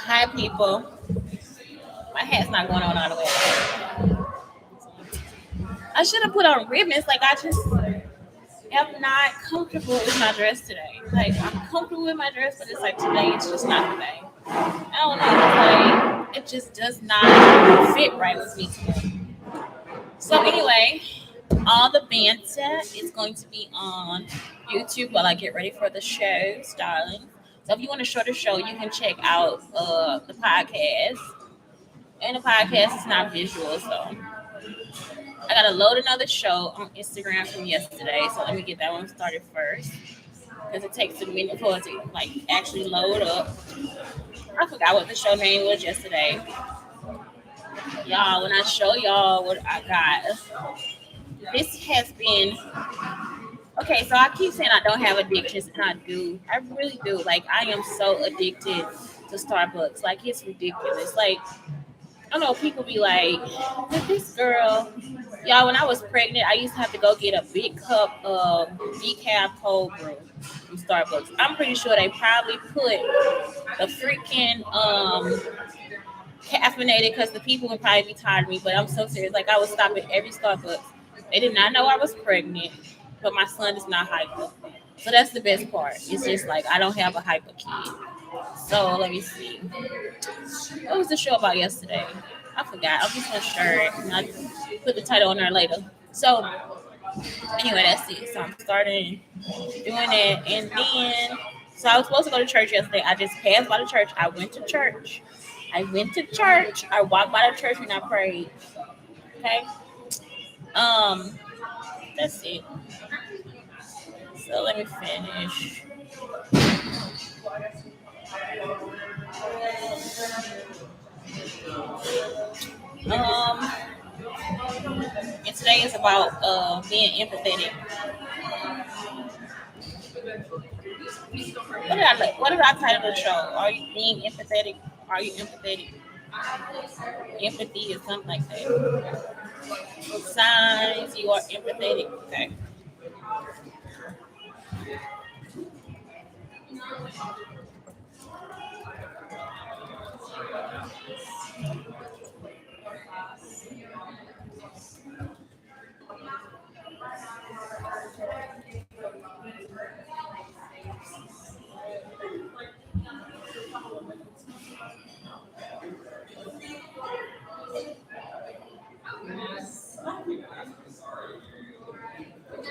Hi, people. My hat's not going on all the way. I should have put on ribbons. Like, I just am not comfortable with my dress today. Like, I'm comfortable with my dress, but it's like today, it's just not the day. I don't know. It's like, it just does not fit right with me today. So, anyway, all the banter is going to be on YouTube while I get ready for the shows, darling. So, if you want a shorter show, you can check out the podcast. And the podcast is not visual, so I gotta load another show on Instagram from yesterday. So let me get that one started first because it takes a minute for it to like actually load up. I forgot what the show name was yesterday, y'all. When I show y'all what I got, this has been okay. So I keep saying I don't have addictions, and I do. I really do. Like I am so addicted to Starbucks. Like it's ridiculous. Like I don't know, people be like, "But this girl, y'all, when I was pregnant, I used to have to go get a big cup of decaf cold brew from Starbucks. I'm pretty sure they probably put the freaking caffeinated because the people would probably be tired of me, but I'm so serious. Like, I would stop at every Starbucks. They did not know I was pregnant, but my son is not hyper. So that's the best part. It's just like I don't have a hyper kid. So let me see. What was the show about yesterday? I forgot. I'm just gonna share it and I'll put the title on there later. So anyway, that's it. So I'm starting doing it, and then so I was supposed to go to church yesterday. I just passed by the church. I went to church. I went to church. I walked by the church and I prayed. Okay. Um, that's it. So let me finish. Um, and today is about being empathetic. What did I title the show? Are you being empathetic? Are you empathetic? Empathy is something like that. Signs you are empathetic. Okay.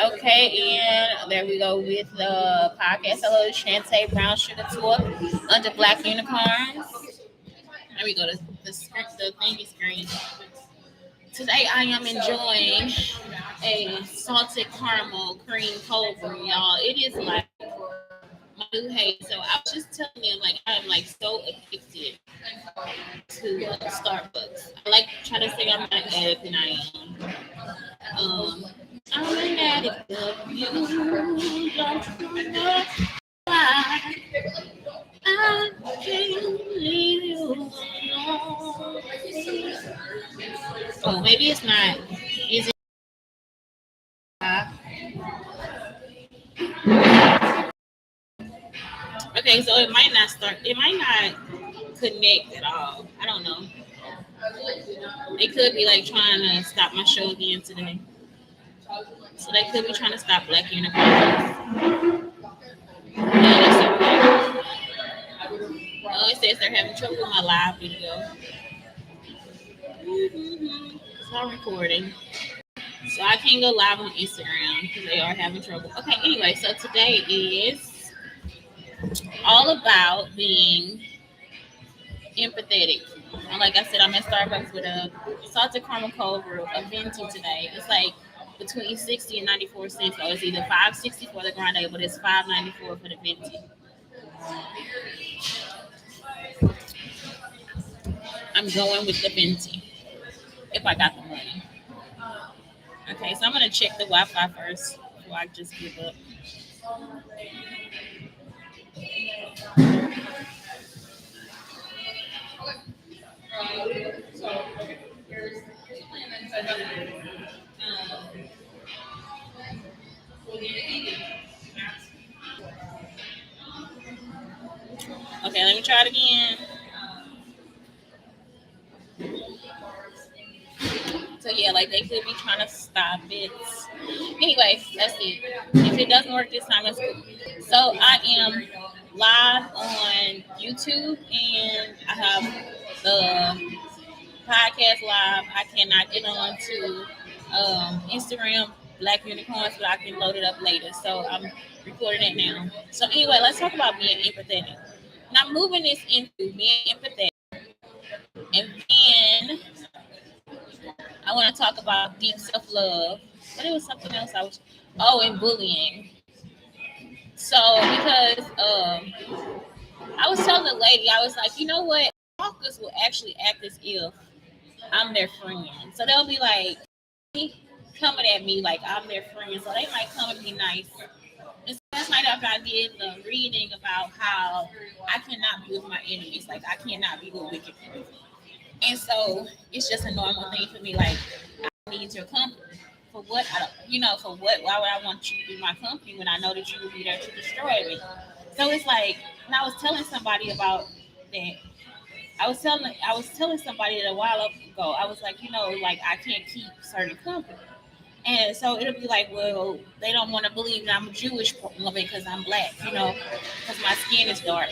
Okay, and there we go with the podcast. Hello, Shantae Brown Sugar Tour under Black Unicorns. There we go. The script, the thingy screen. Today I am enjoying a salted caramel cream cold brew, y'all. It is like my new hate. So I was just telling them like I'm like so addicted to Starbucks. I like trying to say I'm not addict and I am. I'm an addict of you. Don't you know why I can't leave you alone? Oh, maybe it's not. Is it? Okay, so it might not start. It might not connect at all. I don't know. They could be like trying to stop my show again today. So they could be trying to stop Black Unicorns. Yeah, that's okay. Oh, it says they're having trouble with my live video. Mm-hmm. It's not recording. So I can't go live on Instagram because they are having trouble. Okay, anyway, so today is all about being empathetic. And like I said, I'm at Starbucks with a salted caramel cold brew, a venti today. It's like between 60 and 94 cents. So it's either 5.60 for the grande, but it's 5.94 for the venti. I'm going with the venti if I got the money. Okay, so I'm gonna check the Wi-Fi first before I just give up. Okay, let me try it again. So yeah, like they could be trying to stop it. Anyway, that's it. If it doesn't work this time, that's cool. So I am live on YouTube and I have the podcast live. I cannot get on to Instagram Black Unicorns, but I can load it up later. So I'm recording it now. So anyway, let's talk about being empathetic. Now moving this into being empathetic, and then I want to talk about deep self love. But it was something else I was. Oh, and bullying. So because I was telling the lady, I was like, you know what? Stalkers will actually act as if I'm their friend. So they'll be like coming at me like I'm their friend. So they might come and be nice. And so last night after I did the reading about how I cannot be with my enemies, like I cannot be with wicked people. And so it's just a normal thing for me. Like I need your company. For what? I don't, for what? Why would I want you to be my company when I know that you will be there to destroy me? So it's like, and I was telling somebody about that. I was telling somebody that a while ago. I was like, like I can't keep certain company. And so it'll be like, well, they don't want to believe that I'm a Jewish woman because I'm black, because my skin is dark.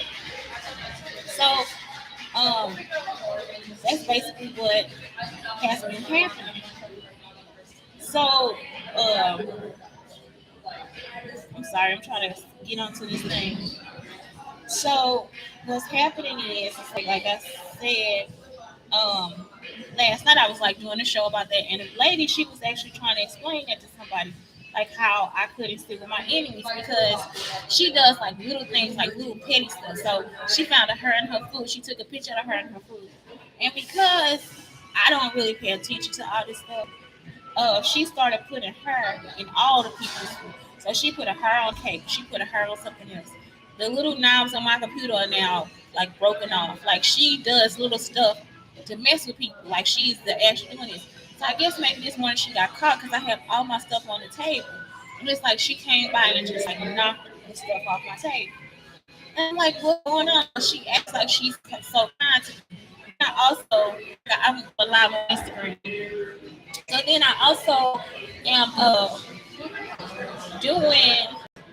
So that's basically what has been happening. So I'm sorry, I'm trying to get onto this thing. So what's happening is, like I said, um, last night I was like doing a show about that, and the lady she was actually trying to explain that to somebody, like how I couldn't stick with my enemies because she does like little things, like little petty stuff. So she found her and her food. She took a picture of her and her food, and because I don't really pay attention to all this stuff, she started putting her in all the people's food. So she put a her on cake. She put a her on something else. The little knobs on my computer are now like broken off. Like she does little stuff to mess with people. Like she's the actual doing this. So I guess maybe this morning she got caught because I have all my stuff on the table. And it's like she came by and just like knocked the stuff off my table. And I'm like, what's going on? She acts like she's so kind to me. I also, I'm live on Instagram. So then I also am doing.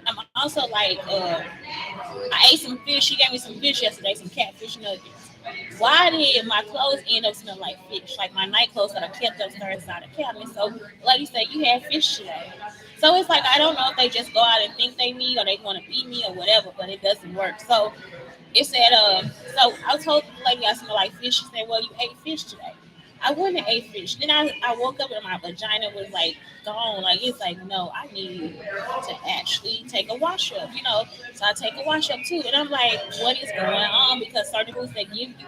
I'm also like I ate some fish. She gave me some fish yesterday, some catfish nuggets. Why did my clothes end up smelling like fish? Like my night clothes that I kept upstairs inside the cabinet. So, like you said, you had fish today. So it's like I don't know if they just go out and think they me or they want to be me or whatever, but it doesn't work. So it said, so I told the lady I smell like fish. She said, well, you ate fish today. I wouldn't have ate fish. Then I woke up and my vagina was like gone. Like it's like, no, I need to actually take a wash up. So I take a wash up too. And I'm like, what is going on? Because certain foods they give you,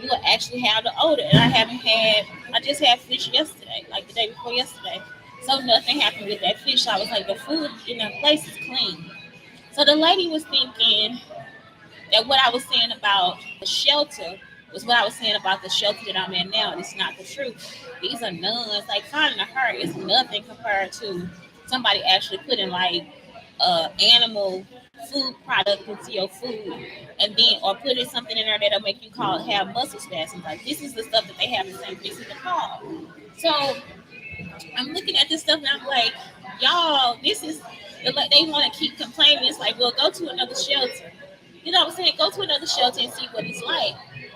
you will actually have the odor. And I just had fish yesterday, like the day before yesterday. So nothing happened with that fish. So I was like, the food in that place is clean. So the lady was thinking that what I was saying about the shelter was what I was saying about the shelter that I'm in now. And it's not the truth. These are nuns. Like finding a her is nothing compared to somebody actually putting like animal food product into your food, and then or putting something in there that'll make you have muscle spasms. Like this is the stuff that they have in St. Vincent de Paul. So I'm looking at this stuff and I'm like, y'all, this is like they want to keep complaining. It's like, well, go to another shelter. You know what I'm saying? Go to another shelter and see what it's like.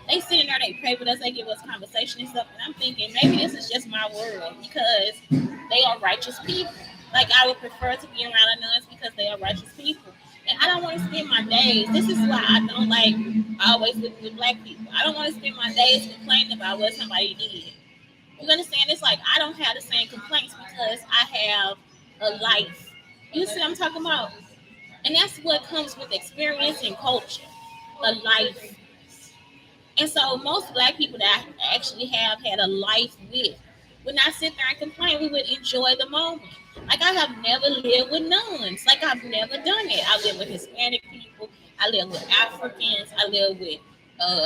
They sit in there, they pray with us, they give us conversation and stuff. And I'm thinking maybe this is just my world because they are righteous people. Like I would prefer to be around the nuns because they are righteous people. And I don't want to spend my days. This is why I don't like always living with black people. I don't want to spend my days complaining about what somebody did. You understand? It's like I don't have the same complaints because I have a life. You see what I'm talking about? And that's what comes with experience and culture, a life. And so most black people that I actually have had a life with would not sit there and complain. We would enjoy the moment. Like I have never lived with nuns. Like I've never done it. I live with Hispanic people. I live with Africans. I live with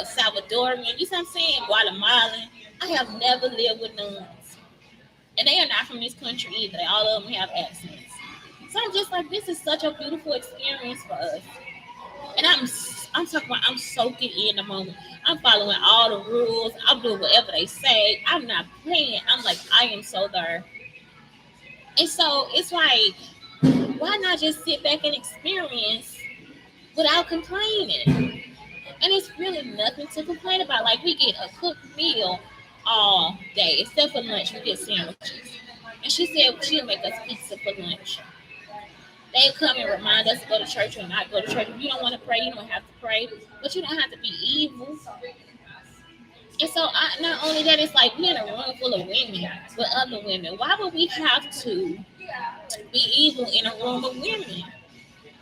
Salvadorian. You see what I'm saying? Guatemalan. I have never lived with nuns. And they are not from this country either. All of them have accents. So I'm just like, this is such a beautiful experience for us. And I'm talking about I'm soaking in the moment. I'm following all the rules. I'm doing whatever they say. I'm not playing. I'm like, I am so there. And so it's like, why not just sit back and experience without complaining? And it's really nothing to complain about. Like we get a cooked meal all day, except for lunch, we get sandwiches. And she said she'll make us pizza for lunch. They come and remind us to go to church or not go to church. If you don't want to pray, you don't have to pray. But you don't have to be evil. And so not only that, it's like we're in a room full of women with other women. Why would we have to be evil in a room of women?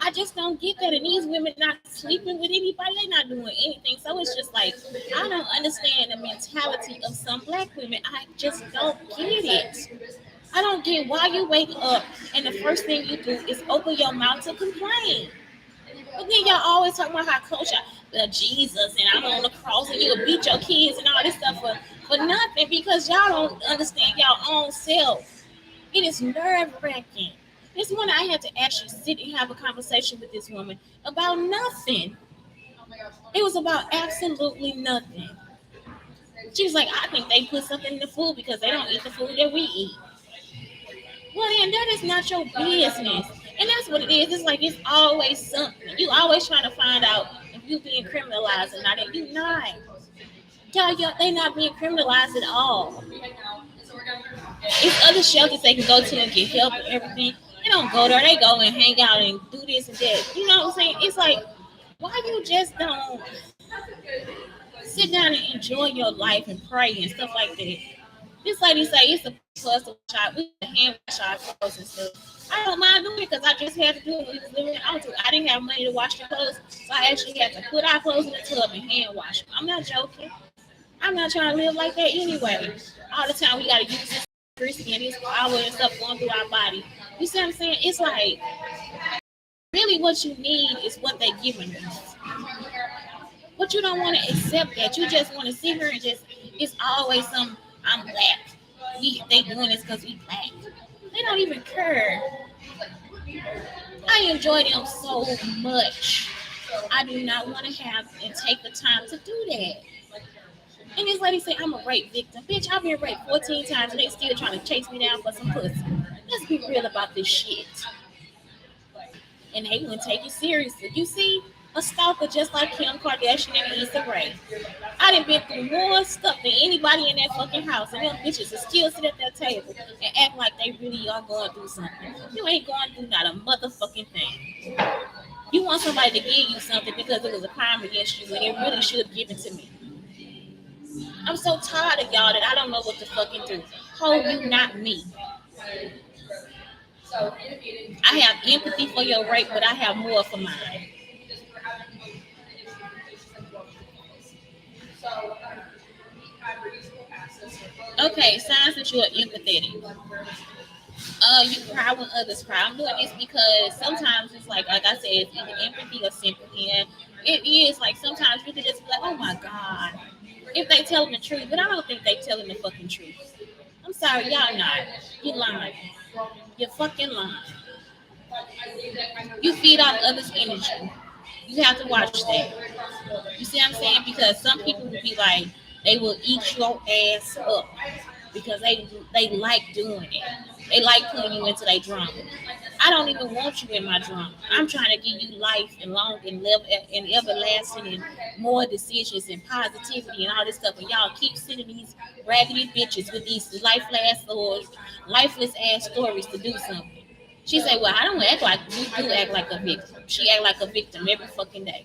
I just don't get that. And these women not sleeping with anybody, they're not doing anything. So it's just like I don't understand the mentality of some black women. I just don't get it. I don't get why you wake up and the first thing you do is open your mouth to complain. But then y'all always talk about how culture, Jesus, and I'm on the cross, and you'll beat your kids and all this stuff for nothing because y'all don't understand y'all own self. It is nerve wracking. This one I had to actually sit and have a conversation with this woman about nothing. It was about absolutely nothing. She was like, I think they put something in the food because they don't eat the food that we eat. Well, then that is not your business. And that's what it is. It's like it's always something. You always trying to find out if you being criminalized or not. And you not. Y'all, they not being criminalized at all. It's other shelters they can go to and get help and everything. They don't go there. They go and hang out and do this and that. You know what I'm saying? It's like, why you just don't sit down and enjoy your life and pray and stuff like that? This lady say it's a plus to wash out. We hand wash our clothes and stuff. I don't mind doing it because I just had to do it when we was living out. I didn't have money to wash the clothes, so I actually had to put our clothes in the tub and hand wash them. I'm not joking. I'm not trying to live like that anyway. All the time we gotta use this greasy and this power and stuff going through our body. You see what I'm saying? It's like really what you need is what they giving us. But you don't want to accept that. You just want to sit here and just it's always some I'm black. They doing this because we black. They don't even care. I enjoy them so much. I do not want to have and take the time to do that. And this lady say I'm a rape victim. Bitch, I've been raped 14 times and they still trying to chase me down for some pussy. Let's be real about this shit. And they wouldn't take it seriously. You see, a stalker just like Kim Kardashian and Issa Rae. I done been through more stuff than anybody in that fucking house, and them bitches will still sit at that table and act like they really are going through something. You ain't going through not a motherfucking thing. You want somebody to give you something because it was a crime against you, and it really should have given to me. I'm so tired of y'all that I don't know what to fucking do. Hold you, not me. I have empathy for your rape, but I have more for mine. Okay, signs that you are empathetic. You cry when others cry. I'm doing this because sometimes it's like I said, it's either empathy or sympathy. And it is like sometimes you can just be like, oh my God, if they telling the truth, but I don't think they telling the fucking truth. I'm sorry, y'all not. You lying. You're fucking lying. You feed off others' energy. You have to watch that. You see what I'm saying? Because some people will be like, they will eat your ass up because they like doing it. They like putting you into their drama. I don't even want you in my drama. I'm trying to give you life and long and live and everlasting and more decisions and positivity and all this stuff. And y'all keep sending these raggedy bitches with these lifeless ass stories to do something. She said, well, I don't act like you do act like a victim. She act like a victim every fucking day.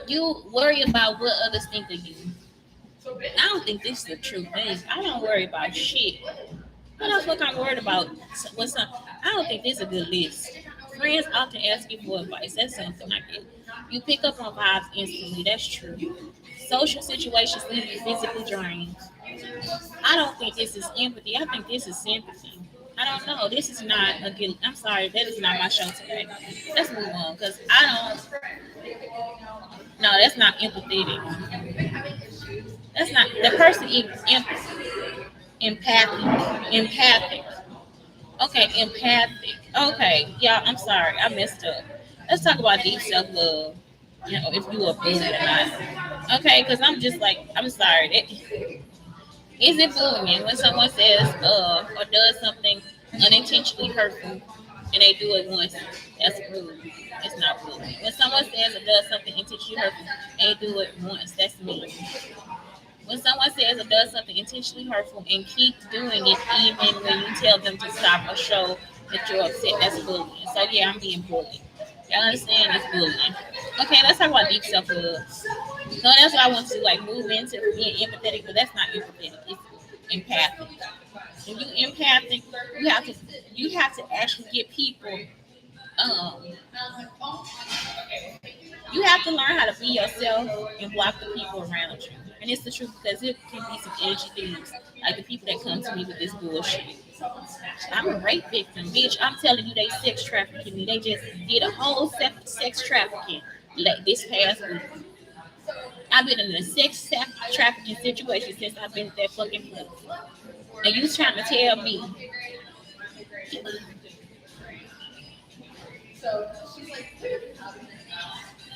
You worry about what others think of you. I don't think this is the truth. I don't worry about shit. What the fuck I'm worried about? I don't think this is a good list. Friends often ask you for advice. That's something I get. You pick up on vibes instantly. That's true. Social situations leave you physically drained. I don't think this is empathy. I think this is sympathy. I don't know. This is not a good. I'm sorry. That is not my show today. Let's move on because I don't. No, that's not empathetic. That's not the person is empathic. Empathic. Okay, empathic. Okay, yeah, I'm sorry, I messed up. Let's talk about deep self love. You know, if you are bullied or not. Okay, because I'm just like, I'm sorry. Is it bullying when someone says or does something unintentionally hurtful and they do it once? That's rude. It's not bullying. When someone says or does something intentionally hurtful and they do it once, that's mean. When someone says or does something intentionally hurtful and keeps doing it even when you tell them to stop or show that you're upset, that's bullying. So yeah, I'm being bullied. Y'all understand it's bullying. Okay, let's talk about deep self love. So that's what I want to like move into being empathetic, but that's not empathetic. It's empathic. When you empathic, you have to you have to actually get people. Um, you have to learn how to be yourself and block the people around you. And it's the truth because it can be some edgy things, like the people that come to me with this bullshit. I'm a rape victim, bitch. I'm telling you, they sex trafficking me. They just did a whole sex trafficking like this past week. I've been in a sex trafficking situation since I've been at that fucking place. And you trying to tell me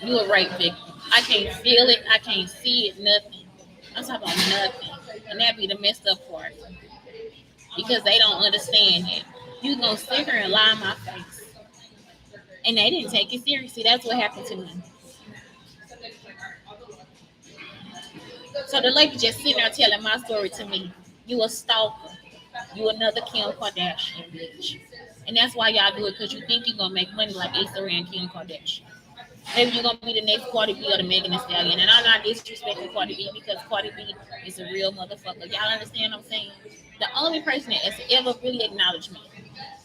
you a rape victim? I can't feel it. I can't see it. Nothing. I'm talking about nothing. And that be the messed up part because they don't understand it. You gonna sit here and lie in my face, and they didn't take it seriously. That's what happened to me. So the lady just sitting there telling my story to me. You a stalker. You another Kim Kardashian bitch. And that's why y'all do it because you think you're gonna make money like Issa Rae and Kim Kardashian. Maybe you're gonna be the next Cardi B or the Megan Thee Stallion. And I'm not disrespecting Cardi B because Cardi B is a real motherfucker. Y'all understand what I'm saying? The only person that has ever really acknowledged me,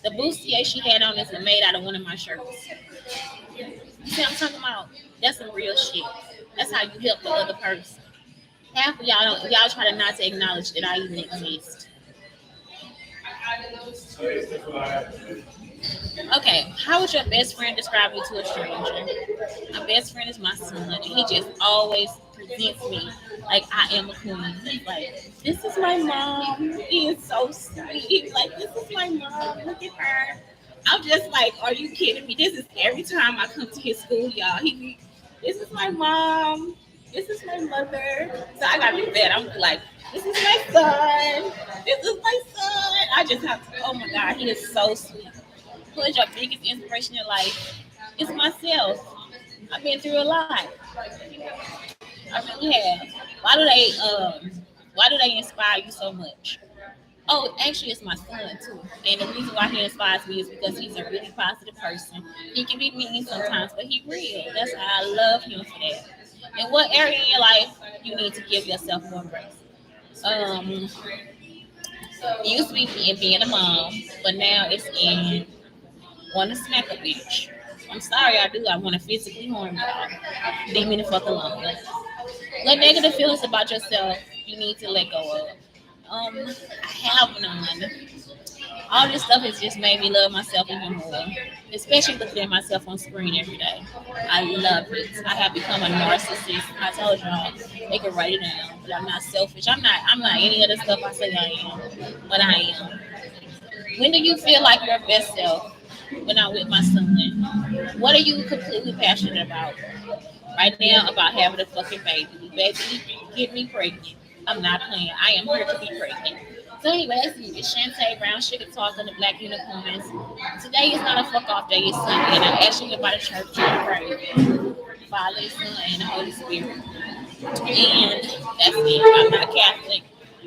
the bustier she had on is made out of one of my shirts. You see what I'm talking about? That's some real shit. That's how you help the other person. Half of y'all don't. Y'all try to not to acknowledge that I even exist. Okay, how would your best friend describe you to a stranger? My best friend is my son, and he just always presents me like I am a queen. He's like, "This is my mom." He is so sweet. He's like, "This is my mom. Look at her." I'm just like, "Are you kidding me?" This is every time I come to his school, y'all. This is my mom. This is my mother. So I gotta be bad. I'm like, "This is my son. This is my son." I just have to. Oh my God, he is so sweet. Who is your biggest inspiration in life? It's myself. I've been through a lot. I really have. Why do they inspire you so much? Oh, actually it's my son too. And the reason why he inspires me is because he's a really positive person. He can be mean sometimes, but he real. That's how I love him for that. In what area in your life you need to give yourself more grace? Um, it used to be in being a mom, but now it's in want to smack a bitch. I'm sorry, I do. I want to physically harm y'all. Leave me the fuck alone. What negative feelings about yourself you need to let go of? I have none. All this stuff has just made me love myself even more. Especially looking at myself on screen every day. I love it. I have become a narcissist. I told y'all, they can write it down. But I'm not selfish. I'm not any of the stuff I say I am. But I am. When do you feel like your best self? When I'm with my son. What are you completely passionate about? Right now about having a fucking baby. Baby, get me pregnant. I'm not playing. I am here to be pregnant. So anyway, let's see. It's Shantae Brown Sugar Talk on the Black Unicorns. Today is not a fuck off day. It's Sunday, and I actually went by the church to pray. Father, the Son, and the Holy Spirit. And that's it. I'm not Catholic.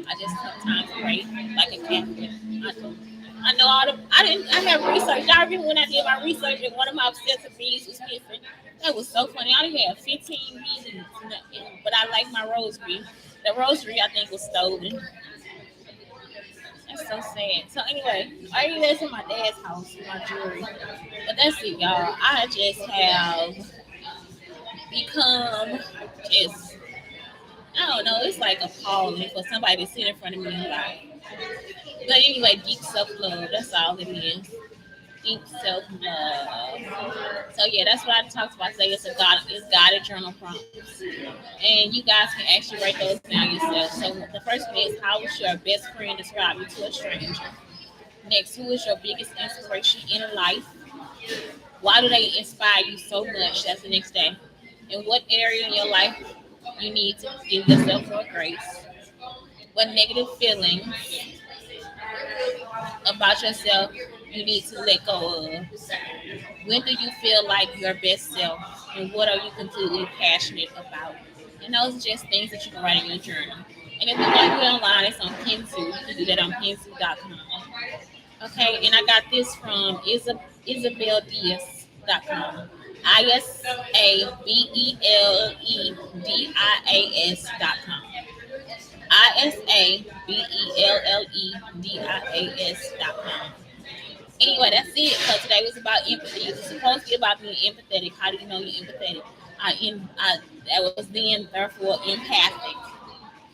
I just sometimes pray like a Catholic. I do. I know all the. I didn't. I have research. I remember when I did my research and one of my obsessive beads was missing. That was so funny. I only had 15 beads, but I like my rosary. The rosary I think was stolen. That's so sad. So anyway, I already that's in my dad's house, my jewelry. But that's it, y'all. I just have become just I don't know. It's like appalling for somebody to sit in front of me and lie. But anyway, deep self love. That's all it is. Deep self love. So yeah, that's what I talked about today. It's guided journal prompts, and you guys can actually write those down yourself. So the first one is how would your best friend describe you to a stranger? Next, who is your biggest inspiration in life? Why do they inspire you so much? That's the next day. In what area in your life you need to give yourself more grace? What negative feelings about yourself you need to let go of? When do you feel like your best self? And what are you completely passionate about? And those are just things that you can write in your journal. And if you want to do it online, it's on Pensu. You can do that on Pensu.com. Okay, and I got this from IsabelDiaz.com. ISABELLEDIAS.com. ISABELLEDIAS.com. Anyway, that's it. So today was about empathy. It's supposed to be about being empathetic. How do you know you're empathetic? That was then, therefore, empathic.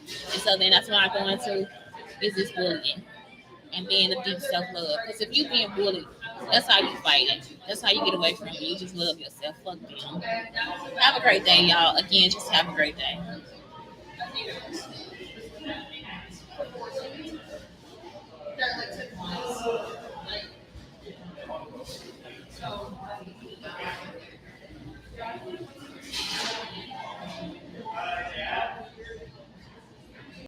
And so then that's when I go into is this bullying? And then the deep self love. Because if you being bullied, that's how you fight it. That's how you get away from it. You just love yourself. Fuck them. Have a great day, y'all. Again, just have a great day.